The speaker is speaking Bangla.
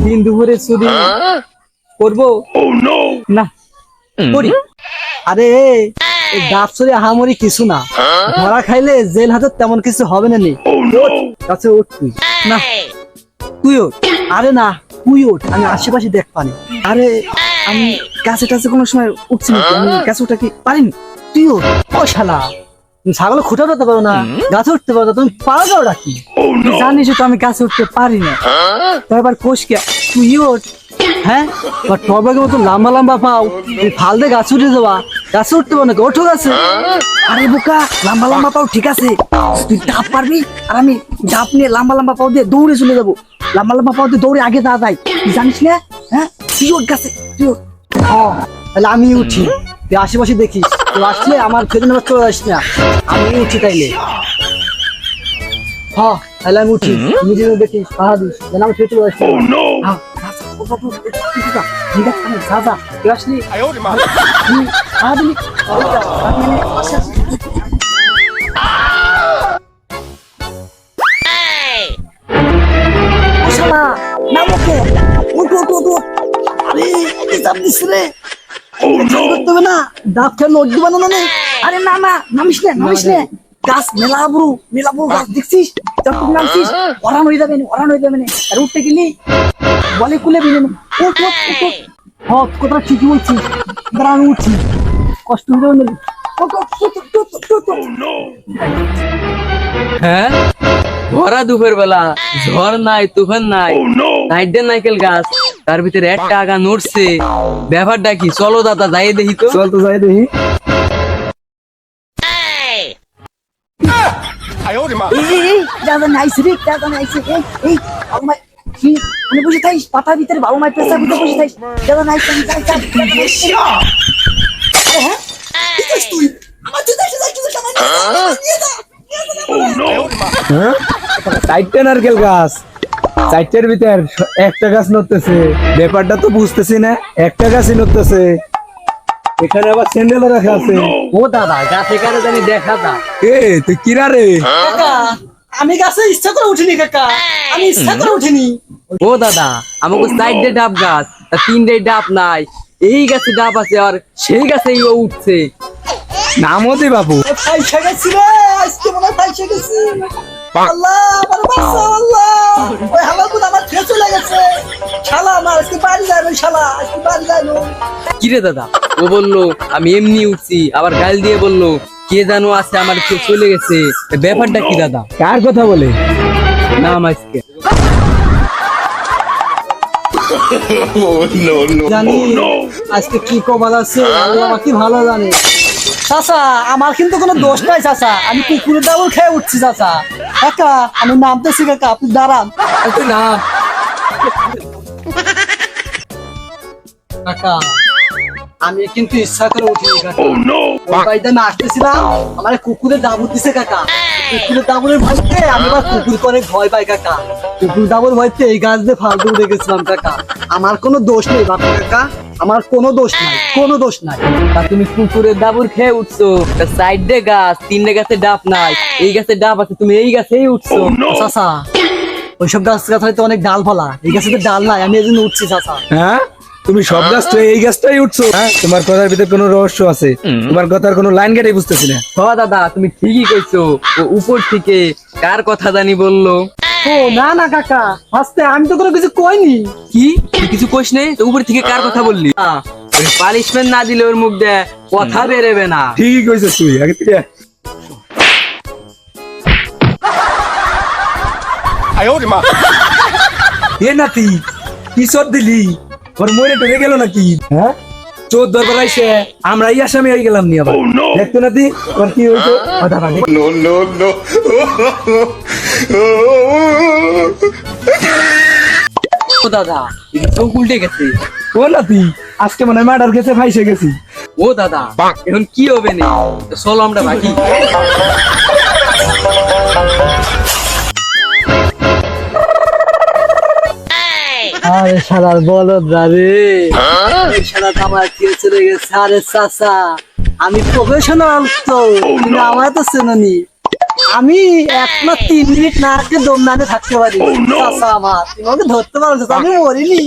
দিন দুপুরে চুরি করবো না করি। আরে ডাব চুরি আহামরি কিছু না, ধরা খাইলে জেল হাতে তেমন কিছু হবে না। কাছে ওঠ তুই, না তুই ওঠ। আরে না তুই ওঠ, আমি আশেপাশে দেখ পানি। আরে আমি গাছে টাছে কোনো সময় উঠছি নাকি? আমি গাছে উঠা কি পারিনি? তুই ওঠ। ও শালা, তুমি ছাগল খুঁটে উঠতে পারো না, গাছে উঠতে পারো না, তুমি পারো যাও নাকি? জানিস তো আমি গাছে উঠতে পারি না। এবার কোষ কে তুই ওঠ। হ্যাঁ, টবের মতো লম্বা লম্বা পাও, তুই ফাল দিয়ে গাছে উঠে যাবা, গাছে উঠতে পারো নাকি? ওঠো গাছে। আরে বোকা, লম্বা লম্বা পাও ঠিক আছে, তুই ডাব পারবি আর আমি ডাব নিয়ে লম্বা লম্বা পাও দিয়ে দৌড়ে চলে যাবো। লম্বা লম্বা পাও দিয়ে দৌড়ে আগে যাওয়া যায়, তুই জানিস না? হ্যাঁ, তুই ওঠ গাছে, তুই ওঠ। তাহলে আমি উঠি, তুই আশেপাশে দেখিস, তুই আসলে আমার ফেরত নেবার চলে আসিস না। আমি উঠি তাইলে। হ্যাঁ তাহলে আমি উঠি, নিজে দেখিস সাহা দিস যেন আমি ফেরত চলে আসি। আরে না না, নামিস না নামিস না, গাছ মেলাবু মেলাবু গাছ দেখছিস, যতটুকু নামছিস ওরান হয়ে যাবে না, ওরান হয়ে যাবে না। আর উঠতে গেলি বলে কুলে বিলে কথা ঠিকই বলছিস। দাঁড়া আমি উঠছি, কষ্ট হয়ে যাবে। হ্যাঁ, ভরা দুপুর বেলা, ঝড় নাই তুফান নাই, নাইডের নাইকেল গাছ, তার ভিতরে একটা আগা নড়ছে। ব্যাপারটা কি? চলো দাদা যাই দেখি তো। চল তো যাই দেখি। বসে থাইস পাতার ভিতরে, বাবু মাই পেশার ভিতরে বসে থাইস। চারটে নারকেল গাছ, চারটের ভিতর একটা গাছ নড়তেছে, ব্যাপারটা তো বুঝতেছি না। একটা গাছই নড়তেছে, এখানে আবার স্যান্ডেলও রাখা আছে। ও দাদা, গাছ এখানে জানি দেখা দা। এ তুই কিরা রে? কাকা আমি গাছে ইচ্ছা করে উঠিনি, কাকা আমি ইচ্ছা করে উঠিনি। ও দাদা, আমাকে চারটে ডাব গাছ, তিনটে ডাব নাই, এই গাছে ডাব আছে আর সেই গাছে ও উঠছে। নামও দে বাবু। ফাইসা গেছি রে, আজকে মনে হয় ফাইসা গেছি। আল্লাহ আমার বাচ্চা, আল্লাহ ওই হালাকুন আমার খেয়ে চলে গেছে। শালা আমার আজকে বাড়ি যাবে, শালা আজকে বাড়ি যাবে। কিরে দাদা, ও বললো আমি এমনি উঠছি, আবার গাল দিয়ে বললো কে জানো আছে আমার কেউ চলে গেছে। ব্যাপারটা কি দাদা? কার কথা বলে? নাম আজকে জানি আজকে কি কপাল আছে, আল্লাহ কি ভালো জানে। চাচা আমার কিন্তু কোনো দোষ নাই চাচা, আমি কুকুরের ডাবল খেয়ে উঠছি চাচা। কাকা আমি নামতেছি, কাকা আপনি দাঁড়ান। নাম কাকা আমি কিন্তু ইচ্ছা করে উঠিনি কাকা। বাড়িতে আমি আসতেছিলাম, আমার কুকুরের দাবুর দিছে কাকা। কুকুরের দাবুরের ভয়তে আমি আবার কুকুর করে ভয় পাই কাকা। কুকুর দাবুর ভয়তে এই গাছ দিয়ে ফালতু উঠে গেছিলাম কাকা। আমার কোনো দোষ নেই বাপু কাকা, আমার কোনো দোষ নাই, কোনো দোষ নাই। তা তুমি কুকুরের ডাবুর খেয়ে উঠছো, সাইডে গাছ, তিনটে গাছে ডাব নাই, এই গাছে ডাব আছে, তুমি এই গাছেই উঠছো। চাচা ওইসব গাছ গাছ হয়তো অনেক ডাল ফলা, এই গাছে তো ডাল নাই, আমি এই জন্য উঠছি চাচা। হ্যাঁ, তুমি সব গাছ তো এই গাছটাই উঠছো? হ্যাঁ, তোমার কথার ভিতরে কোনো রহস্য আছে, তোমার কথার কোনো লাইন কেটে বুঝতেছি না। হ দাদা, তুমি ঠিকই কইছো, ও উপর থেকে কার কথা জানি বললো। ও না না কাকা, আস্তে আমি তো কোনো কিছু কইনি। কি তুই কিছু কইস নেই তো? উপর থেকে কার কথা বললি? পানিশমেন্ট না দিলে ওর মুখ দিয়ে কথা বেরোবে না। ঠিকই কইছিস তুই, আগে থেকে এ নাতি কি চোর দিলি? ওর মরে টরে গেল নাকি? হ্যাঁ, চোর দরবার আইসে আমরা এই আসামি হয়ে গেলাম নি আবার। দেখতো নাতি ওর কি হইতো? ও দাদা, চোখ উল্টে গেছে। ও নাতি আজকে মনে হয় মার্ডার কেসে ফাইসে গেছি। ও দাদা, এখন কি হবে না? চলো আমরা বাকি। আরে শালার বলদ রে, শালা আমার কে চলে গেছে। আরে চাচা আমি প্রফেশনাল তো, তুমি আমার তো চেননি। আমি এখনো 3 মিনিট না খেয়ে দম না নিয়ে থাকতে পারি চাচা আমার তুমি আমাকে ধরতে পারো চাচা, আমি মরিনি।